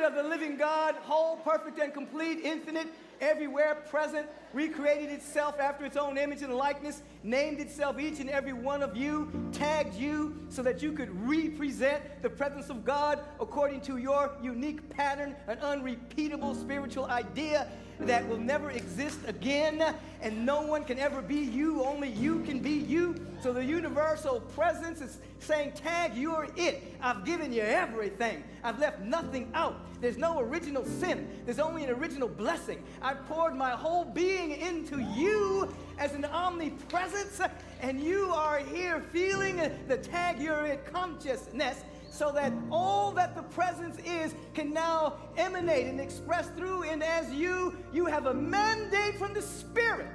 of the living God, whole, perfect, and complete, infinite, everywhere present, recreated itself after its own image and likeness, named itself each and every one of you, tagged you so that you could represent the presence of God according to your unique pattern, an unrepeatable spiritual idea that will never exist again, and no one can ever be you, only you can be you. So the universal presence is saying, tag, you're it. I've given you everything. I've left nothing out. There's no original sin. There's only an original blessing. I poured my whole being into you as an omnipresence, and you are here feeling the tag, you're it consciousness, so that all that the presence is can now emanate and express through, and as you have a mandate from the Spirit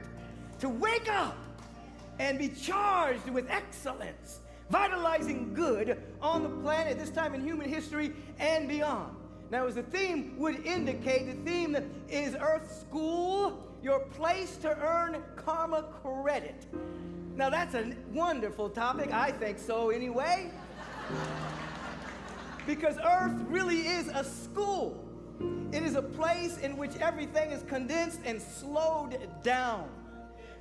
to wake up and be charged with excellence, vitalizing good on the planet, this time in human history and beyond. Now, as the theme would indicate, the theme is Earth School, your place to earn karma credit. Now, that's a wonderful topic. I think so anyway. Because Earth really is a school. It is a place in which everything is condensed and slowed down.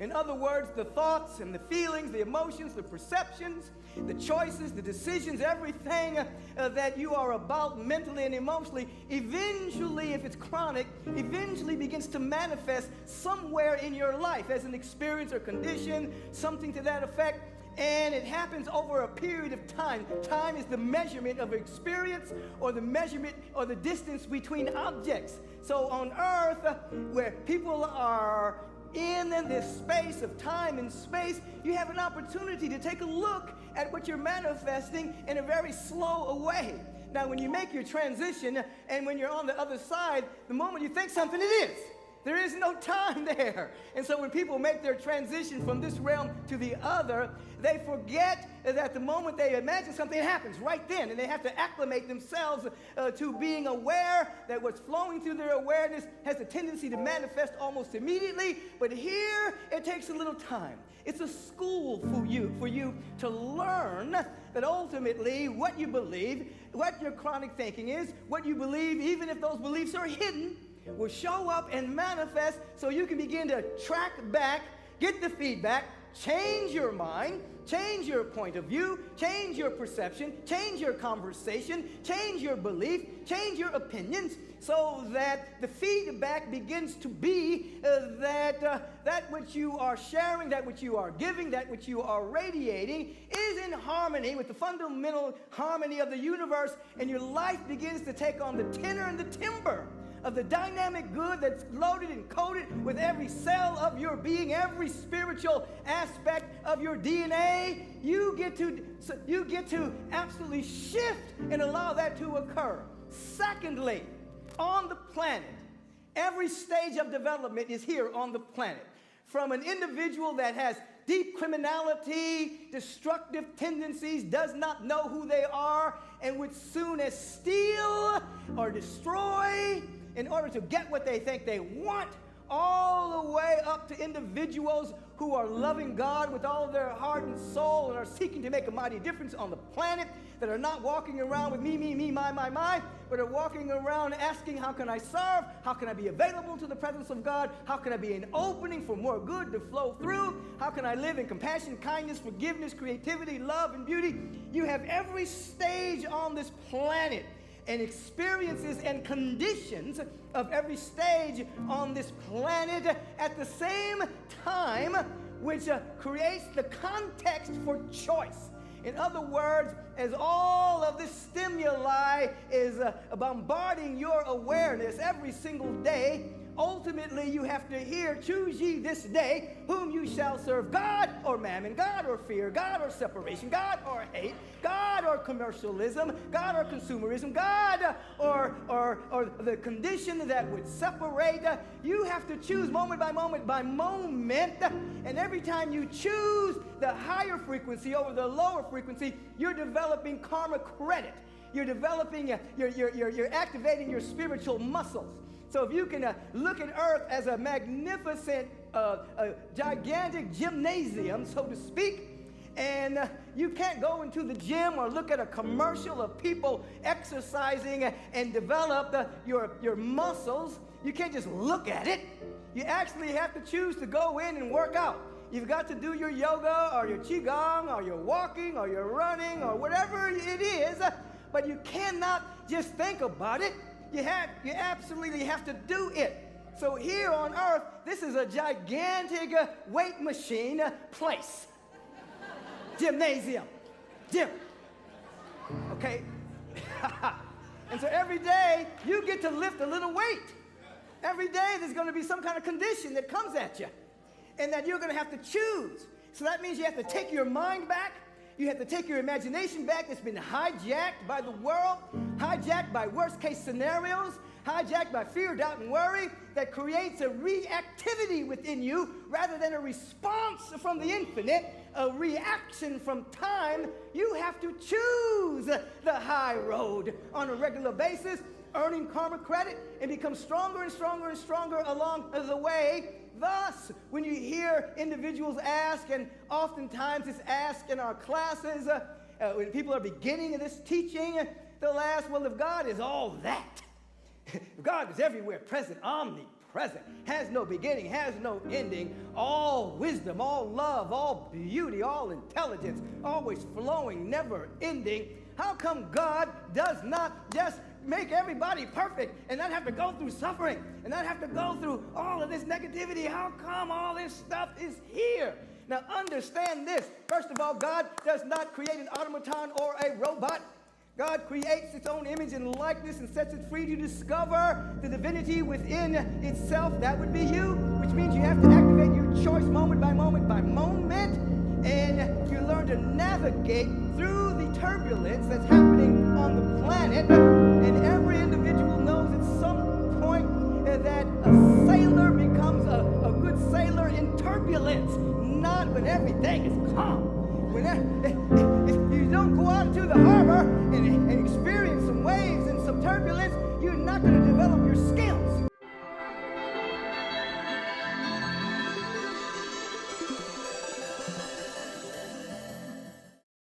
In other words, the thoughts and the feelings, the emotions, the perceptions, the choices, the decisions, everything that you are about mentally and emotionally, eventually, if it's chronic, eventually begins to manifest somewhere in your life as an experience or condition, something to that effect. And it happens over a period of time. Time is the measurement of experience, or the measurement or the distance between objects. So on Earth, where people are in this space of time and space, you have an opportunity to take a look at what you're manifesting in a very slow way. Now, when you make your transition and when you're on the other side, the moment you think something, it is. There is no time there. And so when people make their transition from this realm to the other, they forget that the moment they imagine something, it happens right then. And they have to acclimate themselves to being aware that what's flowing through their awareness has a tendency to manifest almost immediately. But here, it takes a little time. It's a school for you to learn that ultimately what you believe, what your chronic thinking is, what you believe, even if those beliefs are hidden, will show up and manifest, so you can begin to track back, get the feedback, change your mind, change your point of view, change your perception, change your conversation, change your belief, change your opinions, so that the feedback begins to be that which you are sharing, that which you are giving, that which you are radiating is in harmony with the fundamental harmony of the universe, and your life begins to take on the tenor and the timbre of the dynamic good that's loaded and coated with every cell of your being, every spiritual aspect of your DNA. You get to absolutely shift and allow that to occur. Secondly, on the planet, every stage of development is here on the planet. From an individual that has deep criminality, destructive tendencies, does not know who they are, and would soon as steal or destroy in order to get what they think they want, all the way up to individuals who are loving God with all their heart and soul and are seeking to make a mighty difference on the planet, that are not walking around with me, my, but are walking around asking, how can I serve? How can I be available to the presence of God? How can I be an opening for more good to flow through? How can I live in compassion, kindness, forgiveness, creativity, love, and beauty? You have every stage on this planet, and experiences and conditions of every stage on this planet at the same time, which creates the context for choice. In other words, as all of this stimuli is bombarding your awareness every single day, ultimately you have to hear, choose ye this day whom you shall serve, God or mammon, God or fear, God or separation, God or hate, God or commercialism, God or consumerism, God or the condition that would separate. You have to choose moment by moment by moment, and every time you choose the higher frequency over the lower frequency, you're developing karma credit. You're developing, you're activating your spiritual muscles. So if you can look at Earth as a magnificent, gigantic gymnasium, so to speak, And you can't go into the gym or look at a commercial of people exercising and develop your muscles. You can't just look at it. You actually have to choose to go in and work out. You've got to do your yoga or your qigong or your walking or your running or whatever it is, but you cannot just think about it. You absolutely have to do it. So here on earth, this is a gigantic weight machine place. Gymnasium. Gym. Okay? And so every day, you get to lift a little weight. Every day, there's going to be some kind of condition that comes at you, and that you're going to have to choose. So that means you have to take your mind back. You have to take your imagination back that's been hijacked by the world, hijacked by worst-case scenarios, hijacked by fear, doubt, and worry that creates a reactivity within you rather than a response from the infinite, a reaction from time. You have to choose the high road on a regular basis, earning karma credit, and become stronger and stronger and stronger along the way. Thus, when you hear individuals ask, and oftentimes it's asked in our classes, when people are beginning this teaching, they'll ask, well, if God is all that, if God is everywhere, present, omnipresent, has no beginning, has no ending, all wisdom, all love, all beauty, all intelligence, always flowing, never ending, how come God does not just make everybody perfect and not have to go through suffering and not have to go through all of this negativity? How come all this stuff is here? Now understand this. First of all, God does not create an automaton or a robot. God creates its own image and likeness and sets it free to discover the divinity within itself. That would be you, which means you have to activate your choice moment by moment by moment, and you learn to navigate through the turbulence that's happening on the planet. And every individual knows at some point that a sailor becomes a good sailor in turbulence, not when everything is calm. When you don't go out into the harbor